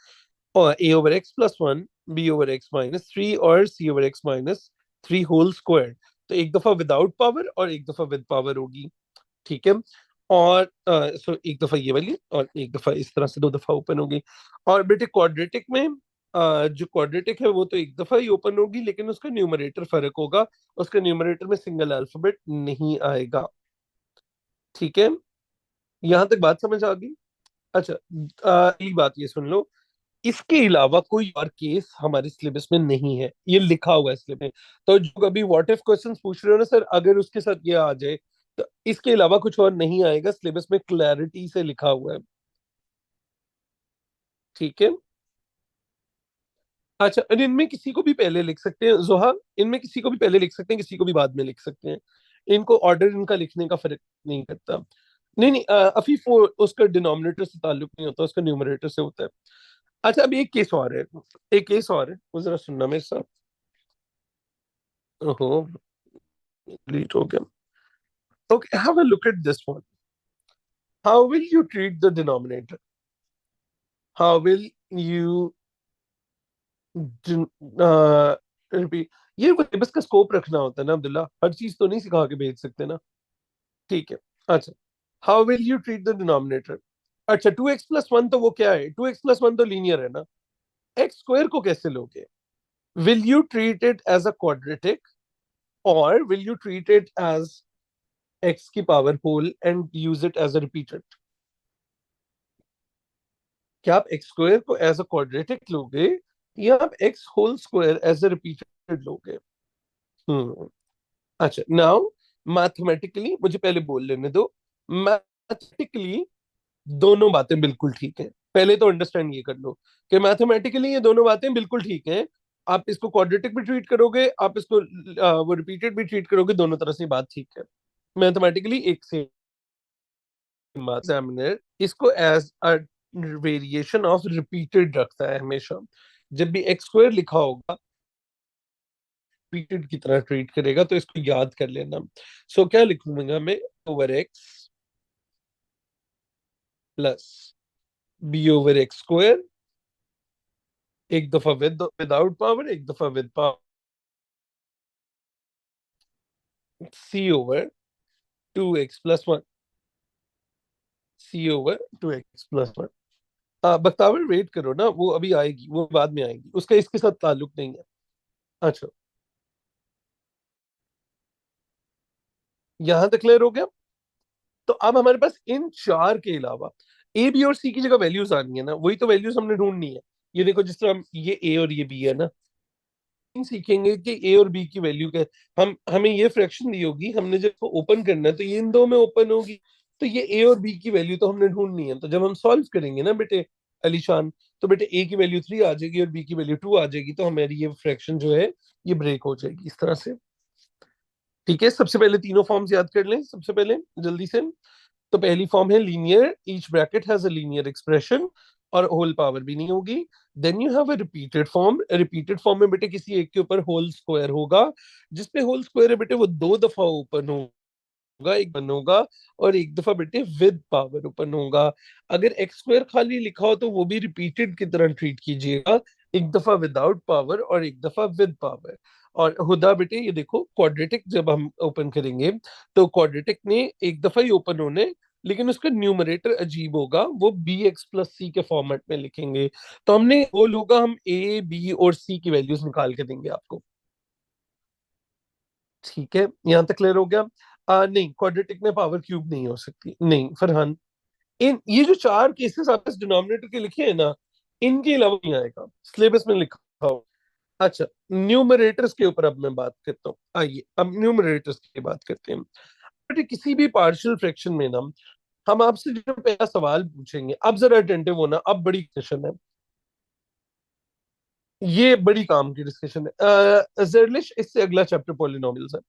और A over x plus one, B over X minus three और C over X minus 3 whole square, तो एक दफा विदाउट पावर और एक दफा विद पावर होगी। ठीक है। और एक दफा ये वाली और एक दफा इस तरह से 2 दफा ओपन होगी। और बेटे क्वाड्रेटिक में जो क्वाड्रेटिक है वो तो एक दफा ही ओपन होगी, लेकिन उसका न्यूमरेटर फर्क होगा, उसका न्यूमरेटर में सिंगल अल्फाबेट नहीं आएगा। ठीक है, यहां तक बात समझ आ गई? अच्छा, अगली बात ये सुन लो, इसके अलावा कोई और केस हमारे सिलेबस में नहीं है, ये लिखा हुआ है सिलेबस में। तो जो कभी व्हाट इफ क्वेश्चंस पूछ रहे हो ना सर, अगर उसके साथ ये आ जाए तो इसके अलावा कुछ और नहीं आएगा, सिलेबस में क्लैरिटी से लिखा हुआ है। ठीक है। अच्छा, और इनमें किसी को भी पहले लिख सकते हैं जोहा, इनमें किसी को भी पहले लिख सकते हैं, किसी को भी बाद में लिख सकते हैं। इनको ऑर्डर इनका लिखने का फर्क नहीं करता। नहीं नहीं, अफीफ वो उसका डिनोमिनेटर से ताल्लुक नहीं होता, उसका न्यूमरेटर से होता है। अच्छा, अब एक केस और है, एक केस और है, वो जरा सुनना मेरे साथ। ओहो, डिलीट हो गया। Okay, have a look at this one. How will you treat the denominator? How will you repeat? ये बस का स्कोप रखना होता है ना अब्दुल्ला, हर चीज तो नहीं सिखा के भेज सकते ना। ठीक है। अच्छा, how will you treat the denominator? अच्छा, 2x+1 तो वो क्या है, 2x+1 तो लीनियर है ना। एक्स स्क्वायर को कैसे लोगे? Will you treat it as a quadratic और will you treat it as X की power whole and use it as a repeated? क्या आप एक्स स्क्वायर को एज अ क्वाड्रेटिक लोगे या आप X whole square as a repeated लोगे? Hmm. अच्छा, नाउ मैथमेटिकली मुझे पहले बोल लेने दो। मैथमेटिकली दोनों बातें बिल्कुल ठीक है, पहले तो अंडरस्टैंड ये कर लो कि मैथमेटिकली ये दोनों बातें बिल्कुल ठीक है। आप इसको क्वाड्रेटिक भी ट्रीट करोगे, आप इसको वो रिपीटेड भी ट्रीट करोगे, दोनों तरह से बात ठीक है। मैथमेटिकली एक से एग्जामिनर इसको as a variation of repeated रखता है हमेशा। जब भी एक्स स्क्वायर लिखा होगा रिपीटेड की तरह ट्रीट करेगा, तो इसको याद कर लेना। सो क्या लिखूंगा मैं? Over x plus b over x square, एक दफा विदाउट पावर, एक दफा with power, c over 2x+1, c over 2x+1। Bakhtawar wait करो ना, वो अभी आएगी, वो बाद में आएगी, उसका इसके साथ ताल्लुक नहीं है। अच्छा, यहां तक क्लियर हो गया? तो अब हमारे पास इन चार के अलावा ए बी और सी की जगह वैल्यूज आनी है ना, वही तो वैल्यूज हमने ढूंढनी है। ये देखो, जिस तरह ये ए और ये बी है ना, सीखेंगे कि ए और बी की वैल्यू क्या है। हम हमें ये फ्रैक्शन दी होगी, हमने जब ओपन करना है तो ये इन दो में ओपन होगी, तो ये ए और बी की वैल्यू तो हमने ढूंढनी है। तो जब हम सॉल्व करेंगे ना बेटे अलीशान, तो बेटे ए की वैल्यू 3 आ जाएगी और बी की वैल्यू 2 आ जाएगी, तो हमारी ये फ्रैक्शन जो है ये ब्रेक हो जाएगी इस तरह से। ठीक है, सबसे पहले तीनों फॉर्म्स याद कर लें सबसे पहले जल्दी से। तो पहली फॉर्म है linear, each bracket has a linear expression, और होल पावर भी नहीं होगी। Then you have a repeated form, repeated form में बेटे किसी एक के ऊपर होल स्क्वायर होगा, जिसपे होल स्क्वायर है बेटे वो 2 दफा ओपन होगा, एक बन होगा, और एक दफा बेटे विद पावर ओपन होगा। अगर एक्स स्क्वायर खाली लिखा हो तो वो भी रिपीटेड की तरह ट्रीट कीजिएगा, एक दफा विदाउट पावर और एक दफा विद पावर। और हुदा बेटे ये देखो, क्वाड्रेटिक जब हम ओपन करेंगे तो क्वाड्रेटिक ने एक दफा ही ओपन होने, लेकिन उसका न्यूमरेटर अजीब होगा, वो बी एक्स प्लस सी के फॉर्मेट में लिखेंगे। तो हमने वो होगा, हम ए बी और सी की वैल्यूज निकाल के देंगे आपको। ठीक है, यहां तक क्लियर हो गया? नहीं, क्वाड्रेटिक में पावर क्यूब नहीं हो सकती, नहीं फरहान। इन ये जो चार केसेस आपने डिनोमिनेटर के लिखे हैं ना, इनके अलावा नहीं आएगा, सिलेबस में लिखा हो। अच्छा, न्यूमरेटर्स के ऊपर अब मैं बात करता हूँ, आइए अब न्यूमरेटर्स की बात करते हैं। बेटे किसी भी पार्शियल फ्रैक्शन में ना, हम आपसे जो पहला सवाल पूछेंगे, अब जरा अटेंटिव होना, अब बड़ी क्वेश्चन है, ये बड़ी काम की डिस्कशन है। जर्लिश, इससे अगला चैप्टर पॉलिनोमियल्स है।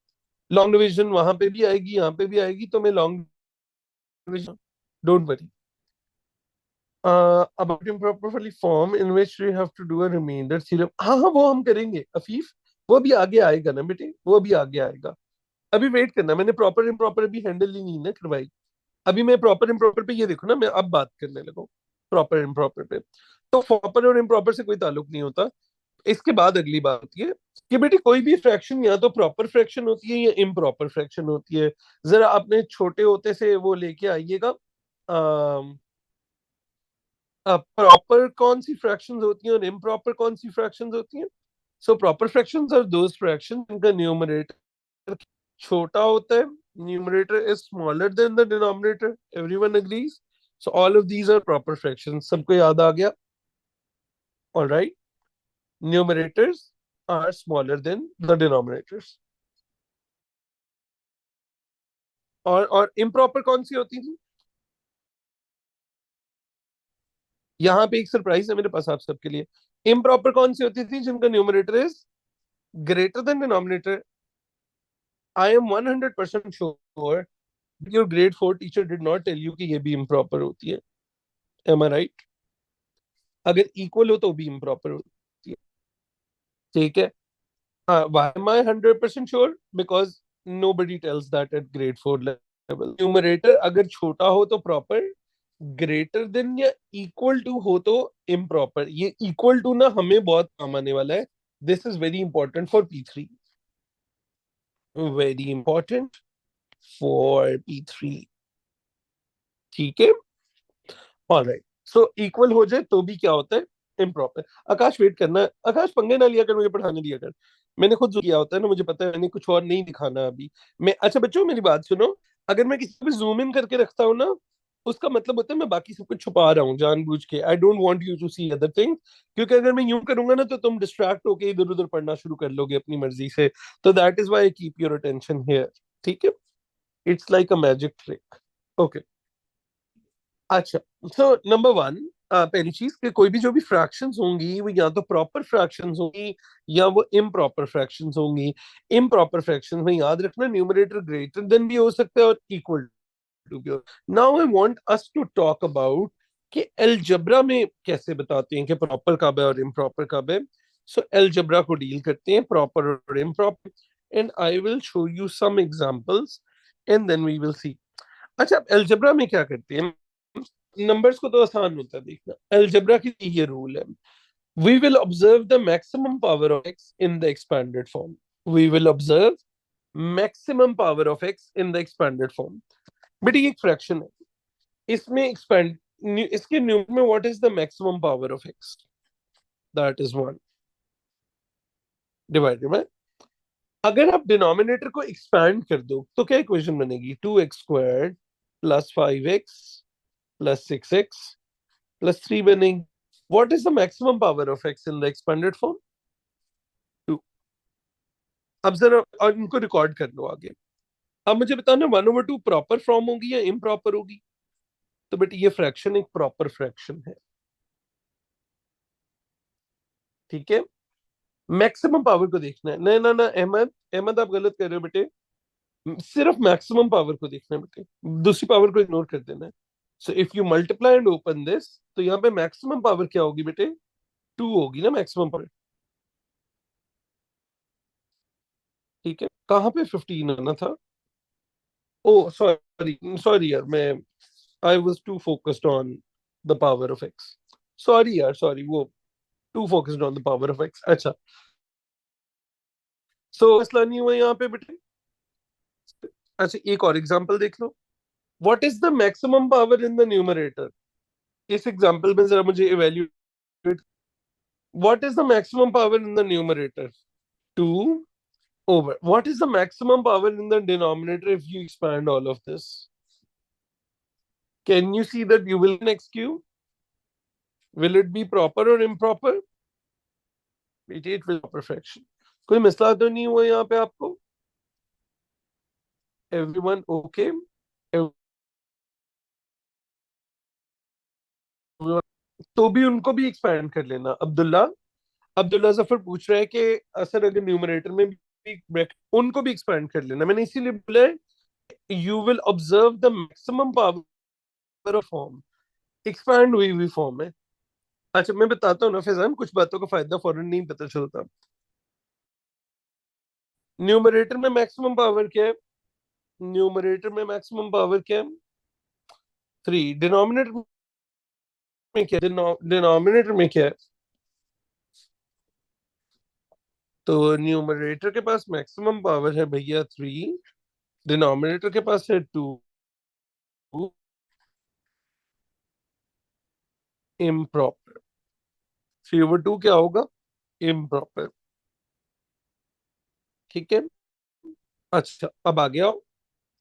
लॉन्ग डिवीजन वहां पे भी आएगी, यहाँ पे भी आएगी, तो मैं long division, don't worry. about improperly form in which we have to do a remainder theorem, हाँ हाँ वो हम करेंगे अफीफ, वो भी आगे आएगा ना बेटे, वो भी आगे आएगा। अभी वेट करना, मैंने प्रॉपर इम्प्रॉपर भी हैंडल ही नहीं ना करवाई। अभी मैं प्रॉपर इम्प्रॉपर पे, ये देखो ना, मैं अब बात करने लगा प्रॉपर इम्प्रॉपर पे। तो प्रॉपर और इम्प्रॉपर से कोई ताल्लुक नहीं होता, इसके बाद अगली बात होती है कि बेटी कोई भी फ्रैक्शन या तो प्रॉपर फ्रैक्शन होती है या इम्प्रॉपर फ्रैक्शन होती है। जरा अपने छोटे होते से वो लेके आइएगा, प्रॉपर कौन सी फ्रैक्शंस होती हैं और इम्प्रॉपर कौन सी फ्रैक्शंस होती हैं। So proper fractions are those fraction जिनका न्यूमरेटर छोटा होता है, numerator is smaller than the denominator, everyone agrees. So all of these are proper fractions, सबको याद आ गया? Alright, numerators are smaller than the denominators. और इम्प्रॉपर कौन सी होती थी? यहाँ पे एक सरप्राइज है मेरे पास आप सबके लिए। इम्प्रॉपर कौन सी होती थी? जिनका numerator is greater than denominator. I am 100% sure your grade 4 teacher did not tell you कि ये भी इम्प्रॉपर होती है। Am I right? अगर इक्वल हो तो भी इम्प्रॉपर होती है। ठीक है। हाँ, why am I 100% sure? Because nobody tells that at grade 4 level. Numerator अगर छोटा हो तो प्रॉपर, ग्रेटर देन या इक्वल टू हो तो इम्प्रॉपर। ये इक्वल टू ना हमें बहुत काम आने वाला है। This is very important for P3, very important for P3। ठीक है, ऑलराइट। सो इक्वल हो जाए तो भी क्या होता है? इम्प्रॉपर। आकाश वेट करना, आकाश पंगे ना लिया कर, मुझे पढ़ाने दिया कर। मैंने खुद जो किया होता है ना, मुझे पता है, मैंने कुछ और नहीं दिखाना अभी। मैं, अच्छा बच्चों मेरी बात सुनो, अगर मैं किसी पे जूम इन करके रखता हूँ ना, उसका मतलब होता है मैं बाकी सब कुछ छुपा रहा हूँ जानबूझ के। I don't want you to see other thing, क्योंकि अगर मैं यूं करूंगा ना तो तुम डिस्ट्रैक्ट होके इधर उधर पढ़ना शुरू कर लोगे अपनी मर्जी से। तो that is why I keep your attention here. ठीक है, it's like a magic trick. Okay, अच्छा। सो नंबर वन, पहली चीज कि कोई भी जो भी फ्रैक्शंस होंगी वो या तो प्रॉपर फ्रैक्शंस होंगी या वो इम्प्रॉपर फ्रैक्शंस होंगी। इम्प्रॉपर फ्रैक्शंस में याद रखना न्यूमरेटर ग्रेटर देन भी हो सकता है और इक्वल टू भी हो। Now I want us to talk about कि अलजेब्रा में कैसे बताते हैं कि प्रॉपर कब है और इम्प्रॉपर कब है। सो अलजेब्रा को डील करते हैं प्रॉपर और improper, and I will show you some examples and then we will see. अच्छा, अलजेब्रा में क्या करते हैं? नंबर्स को तो आसान होता है देखना। अलजेब्रा की ये रूल है, we will observe the maximum power of x in the expanded form. We will observe maximum power of x in the expanded form. बेटी ये एक फ्रैक्शन है, इसमें एक्सपैंड, इसके न्यूमरेटर में what is the maximum power of x? That is 1 divided by, अगर आप denominator को एक्सपैंड कर दो तो क्या इक्वेशन बनेगी? 2x² plus 5x plus 6x plus 3 बनेगी। What is the maximum power of x in the expanded form? 2। अब जरा और इनको रिकॉर्ड कर लो आगे। अब मुझे बताना 1/2 प्रॉपर फॉर्म होगी या इम्प्रॉपर होगी? तो बेटी ये फ्रैक्शन एक प्रॉपर फ्रैक्शन है। ठीक है, मैक्सिमम पावर को देखना है। नहीं ना ना अहमद, अहमद आप गलत कर रहे हो बेटे। सिर्फ मैक्सिमम पावर को देखना है बेटे, दूसरी पावर को इग्नोर कर देना है। So if you multiply and open this, तो यहाँ पे मैक्सिमम पावर क्या होगी बेटे? 2 होगी ना मैक्सिमम पावर। ठीक है, कहाँ पे 15 आना था? ओ सॉरी सॉरी यार, मैं I was too focused on the power of x. Sorry यार, सॉरी, वो too focused on the power of x. अच्छा, सो मसला नहीं हुआ यहाँ पे बेटे। अच्छा, एक और एग्जांपल देख लो। What is the maximum power in the numerator? इस एग्जांपल में जरा मुझे evaluate, what is the maximum power in the numerator? 2 over what is the maximum power in the denominator if you expand all of this? Can you see that you will next cube? Will it be proper or improper? It will perfection। कोई मसला तो नहीं हुआ यहाँ पे आपको? Everyone okay? तो भी उनको भी एक्सपैंड कर लेना। अब्दुल्ला, अब्दुल्ला जफर पूछ रहा है कि असल अगर न्यूमरेटर में भी उनको भी एक्सपैंड कर लेना। मैंने इसीलिए बोला है you will observe the maximum power of form, expand हुई हुई फॉर्म है। अच्छा मैं बताता हूँ ना फैजान, कुछ बातों का फायदा फौरन नहीं पता चलता। न्यूमरेटर में मैक्सिमम पावर क्या है? न्यूमरेटर में मैक्सिमम पावर क्या है? 3। डिनोमिनेटर में क्या है? डिनोमिनेटर में क्या है? तो न्यूमरेटर के पास मैक्सिमम पावर है भैया 3, डिनोमिनेटर के पास है 2, इम्प्रॉपर। 3/2 क्या होगा? इम्प्रॉपर। ठीक है। अच्छा अब आगे आओ,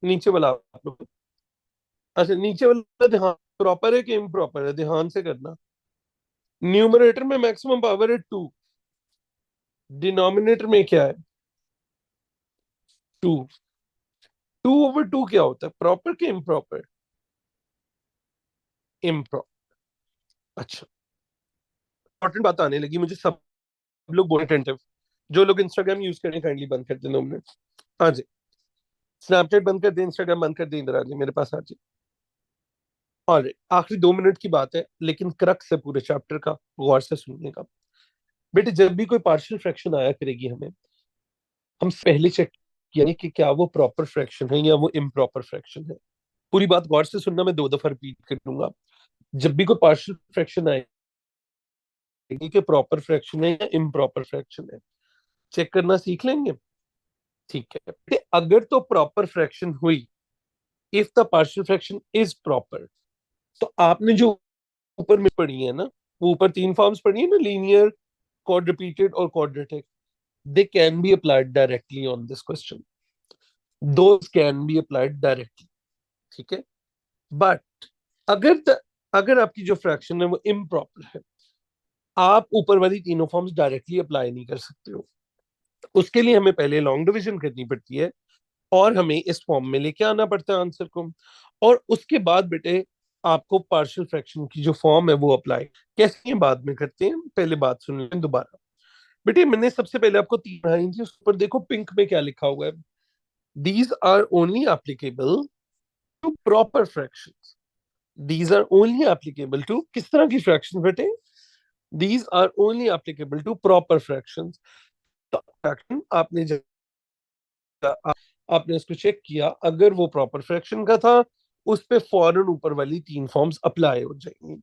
नीचे वाला आप लोग। अच्छा नीचे वाला ध्यान, प्रॉपर है कि इम्प्रॉपर है, ध्यान से करना। न्यूमरेटर में मैक्सिमम पावर है 2, डिनोमिनेटर में क्या है? 2। 2/2 क्या होता है, प्रॉपर कि इम्प्रॉपर? इम्प्रॉपर। अच्छा, इंपॉर्टेंट बात आने लगी मुझे, सब लोग बोले अटेंटिव। जो लोग इंस्टाग्राम यूज करें काइंडली बंद कर दें 2 मिनट। हाँ जी, स्नैपचैट बंद कर दे, इंस्टाग्राम बंद कर दे, इधर आ जाए मेरे पास आ जाए। और आखिरी 2 मिनट की बात है, लेकिन क्रक्स है पूरे चैप्टर का, गौर से सुनने का। बेटे जब भी कोई पार्शियल फ्रैक्शन आया करेगी हमें, हम पहले चेक किया कि क्या वो प्रॉपर फ्रैक्शन है या वो इम्प्रॉपर फ्रैक्शन है। पूरी बात गौर से सुनना, मैं 2 दफा रिपीट कर दूंगा। जब भी कोई पार्शियल फ्रैक्शन आएगी कि प्रॉपर फ्रैक्शन है या इम्प्रॉपर फ्रैक्शन है, चेक करना सीख लेंगे। ठीक है बेटे, अगर तो प्रॉपर फ्रैक्शन हुई, if the partial fraction is proper, तो आपने जो ऊपर में पढ़ी है ना, वो ऊपर 3 फॉर्म्स पढ़ी है ना, लीनियर, quadrupeded और quadratic, they can be applied directly on this question. Those can be applied directly. ठीक है। बट अगर अगर आपकी जो फ्रैक्शन है वो इम्प्रॉपर है, आप ऊपर वाली तीनों फॉर्म्स डायरेक्टली अप्लाई नहीं कर सकते हो। उसके लिए हमें पहले लॉन्ग डिविजन करनी पड़ती है, और हमें इस फॉर्म में लेके आना पड़ता है आंसर को। और उसके बाद बेटे आपको पार्शियल फ्रैक्शन की जो फॉर्म है वो अप्लाई कैसे है बाद में करते हैं, पहले बात सुन लें दोबारा। बेटे मैंने सबसे पहले आपको 3 बनाई थी, उस पर देखो पिंक में क्या लिखा हुआ है। These are only applicable to proper fractions. These are only applicable to किस तरह की फ्रैक्शन बेटे? These are only applicable to proper fractions. तो फ्रैक्शन आपने आपने उसको चेक किया, अगर वो प्रॉपर फ्रैक्शन का था, उस पे फौरन ऊपर वाली 3 फॉर्म्स अप्लाई हो जाएंगी।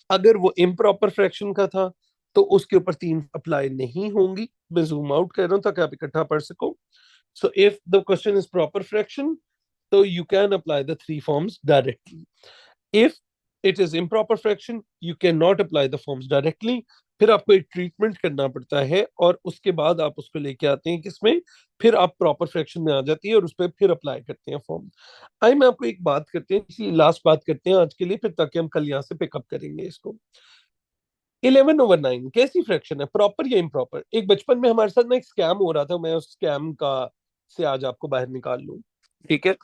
अगर वो इम्प्रॉपर फ्रैक्शन का था, तो उसके ऊपर 3 अप्लाई नहीं होंगी। मैं जूम आउट कर रहा हूं ताकि आप इकट्ठा पढ़ सको। So if the question is proper fraction, तो you can apply the 3 forms directly. If it is improper fraction, you cannot apply the forms directly. फिर आपको एक ट्रीटमेंट करना पड़ता है, और उसके बाद आप उसको लेके आते हैं किसमें, फिर आप प्रॉपर फ्रैक्शन में आ जाती है, और उस पर फिर अप्लाई करते हैं फॉर्म। आई मैं आपको एक बात करते हैं, इसलिए लास्ट बात करते हैं आज के लिए, फिर ताकि हम कल यहाँ से पिकअप करेंगे इसको। 11/9 कैसी फ्रैक्शन है, प्रॉपर या इम्प्रॉपर? एक बचपन में हमारे साथ में एक स्कैम हो रहा था, मैं उस स्कैम का से आज आपको बाहर निकाल लूं। ठीक है।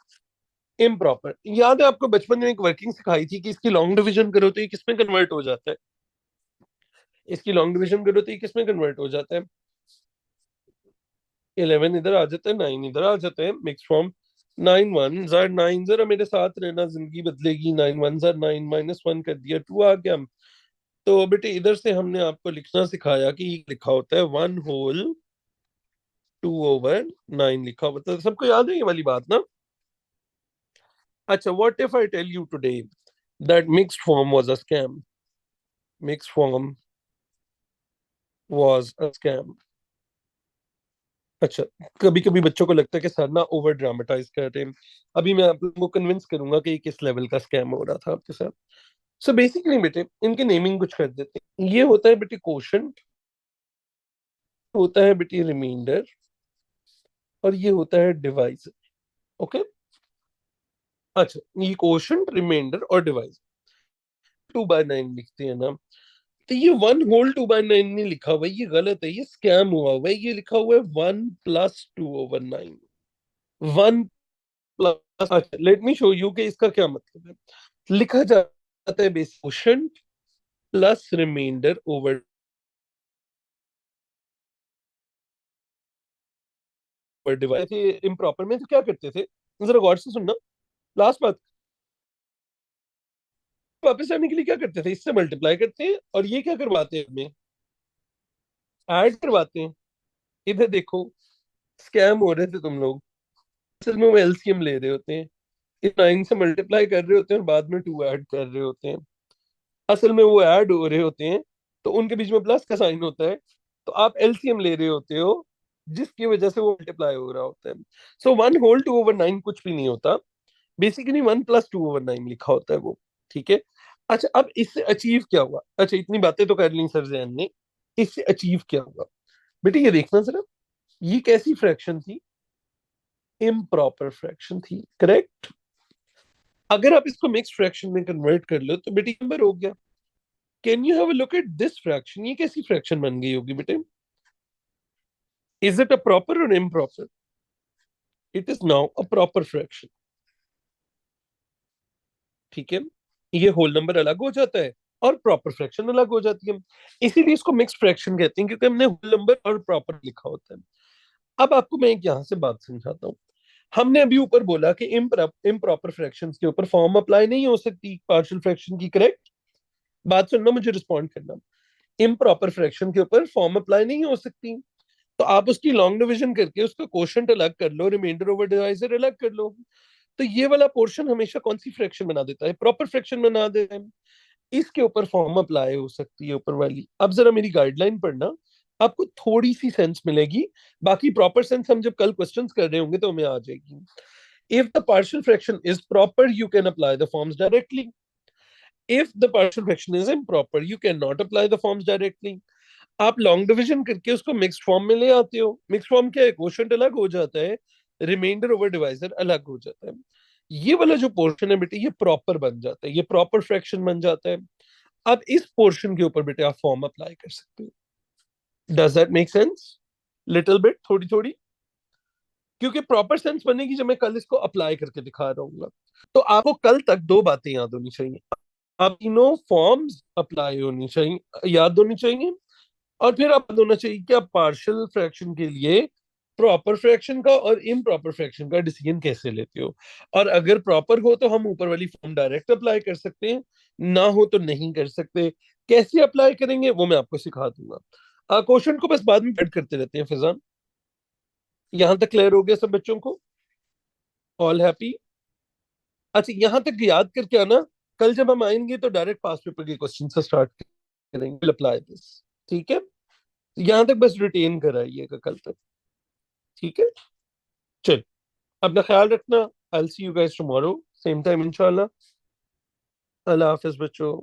इम्प्रॉपर, याद है आपको बचपन में एक वर्किंग सिखाई थी कि इसकी लॉन्ग डिवीजन करो तो ये किसमें कन्वर्ट हो जाता है? इसकी लॉन्ग डिवीजन करो तो ये किसमें कन्वर्ट हो जाता है? 11 इधर आ जाता है, 9 इधर आ जाता है, मिक्स फॉर्म। 9 1 9, जरा मेरे साथ रहना, जिंदगी बदलेगी। 9 1 9, -1 कर दिया, 2 आ गया। तो बेटे इधर से हमने आपको लिखना सिखाया कि ये लिखा होता है 1/2/9 लिखा होता है। सबको याद है ये वाली बात ना? अच्छा, what if I tell you today that mixed form was a scam? Mixed form was a scam. अच्छा, कभी कभी बच्चों को लगता है कि सर ना ओवर ड्रामेटाइज कर रहे हैं। अभी मैं आप लोगों को कन्विंस करूंगा कि ये किस लेवल का स्कैम हो रहा था आपके साथ। सो बेसिकली बेटे इनके नेमिंग कुछ कर देते हैं। ये होता है बेटे कोशंट, होता है बेटे रिमाइंडर, और ये होता है डिवाइजर। ओके। अच्छा, ये कोशंट, रिमाइंडर और डिवाइजर 2/9 लिखते हैं ना, तो ये 1/2/9 नहीं लिखा हुआ, ये गलत है, ये स्कैम हुआ हुआ है। ये लिखा हुआ है 1 + 2/9। 1 + अच्छा, लेट मी शो यू कि इसका क्या मतलब है। लिखा जाता है base quotient plus remainder over divide. Improper में तो क्या करते थे, जरा गौर से सुनना, लास्ट बात। वापस आने के लिए क्या करते थे, इससे मल्टीप्लाई करते हैं, और ये क्या करवाते हैं हमें, ऐड करवाते हैं। इधर देखो, स्कैम हो रहे थे तुम लोग। असल में वो एलसीएम ले रहे होते हैं, इस 9 से मल्टीप्लाई कर रहे होते हैं, और बाद में 2 ऐड कर रहे होते हैं। असल में वो ऐड हो रहे होते हैं, तो उनके बीच में प्लस का साइन होता है, तो आप एलसीएम ले रहे होते हो, जिसकी वजह से वो मल्टीप्लाई हो रहा होता है। सो 1 होल 2/9 कुछ भी नहीं होता, बेसिकली 1 + 2/9 लिखा होता है वो। ठीक है। अच्छा, अब इससे अचीव क्या हुआ? अच्छा, इतनी बातें तो कर ली सर जैन ने, इससे अचीव क्या हुआ? बेटे ये देखना जरा, ये कैसी फ्रैक्शन थी? इम्प्रॉपर फ्रैक्शन थी, करेक्ट। अगर आप इसको मिक्स फ्रैक्शन में कन्वर्ट कर लो तो बेटे नंबर हो गया। Can you have a look at this fraction? ये कैसी फ्रैक्शन बन गई होगी बेटे? इज इट अ प्रॉपर और improper? It is now a proper fraction. ठीक है, ये होल नंबर अलग हो जाता है और प्रॉपर फ्रैक्शन अलग हो जाती है, इसीलिए इसको मिक्स फ्रैक्शन कहते हैं, क्योंकि हमने होल नंबर और प्रॉपर लिखा होता है। अब आपको मैं एक यहाँ से बात समझाता हूँ। हमने अभी ऊपर बोला कि इम्प्रॉपर फ्रैक्शंस के ऊपर फॉर्म अप्लाई नहीं हो सकती पार्शियल फ्रैक्शन की, करेक्ट? बात सुनना, मुझे रिस्पॉन्ड करना। इम्प्रॉपर फ्रैक्शन के ऊपर फॉर्म अप्लाई नहीं हो सकती, तो आप उसकी लॉन्ग डिवीजन करके उसका क्वोशंट अलग कर लो, रिमाइंडर ओवर डिवाइजर अलग कर लो। तो ये वाला पोर्शन हमेशा कौन सी फ्रैक्शन बना देता है? प्रॉपर फ्रैक्शन बना देता है। इसके ऊपर फॉर्म अप्लाई हो सकती है ऊपर वाली। अब जरा मेरी गाइडलाइन पढ़ना, आपको थोड़ी सी सेंस मिलेगी। बाकी प्रॉपर सेंस हम जब कल क्वेश्चंस कर रहे होंगे तो हमें आ जाएगी। If the partial fraction is proper you can apply the forms directly. If the partial fraction is improper you can not apply the forms directly. आप लॉन्ग डिवीजन करके उसको मिक्स्ड फॉर्म में ले आते हो। मिक्स्ड फॉर्म क्या है? Quotient अलग हो जाता है, रिमाइंडर ओवर डिवाइजर अलग हो जाता है। ये वाला जो पोर्शन है बेटे, ये प्रॉपर बन जाता है, ये प्रॉपर फ्रैक्शन बन जाता है। अब इस पोर्शन के ऊपर बेटे आप फॉर्म अप्लाई कर सकते हो। Does that make sense? Little bit, थोड़ी थोड़ी, क्योंकि प्रॉपर सेंस बनेगी जब मैं कल इसको अप्लाई करके दिखा रहा हूँ। तो आपको कल तक दो बातें याद होनी चाहिए। आप तीनों फॉर्म्स अप्लाई होनी चाहिए, याद होनी चाहिए। और फिर आप होना चाहिए कि आप पार्शियल फ्रैक्शन के लिए प्रॉपर फ्रैक्शन का और इम्प्रॉपर फ्रैक्शन का डिसीजन कैसे लेते हो। और अगर प्रॉपर हो तो हम ऊपर वाली फॉर्म डायरेक्ट अप्लाई कर सकते हैं, ना हो तो नहीं कर सकते। कैसे अप्लाई करेंगे वो मैं आपको सिखा दूंगा। क्वेश्चन को बस बाद में ऐड करते रहते हैं। फिजान, यहां तक क्लियर हो गया सब बच्चों को? All happy? अच्छा, यहां तक याद करके आना, कल जब हम आएंगे तो डायरेक्ट पास पेपर के क्वेश्चन से स्टार्ट करेंगे, अप्लाई दिस। ठीक है, यहां तक बस रिटेन कराइएगा कल तक। ठीक है, चल, अपना ख्याल रखना। I will see you guys tomorrow, same time इंशाल्लाह। अल्लाह हाफिज बच्चों।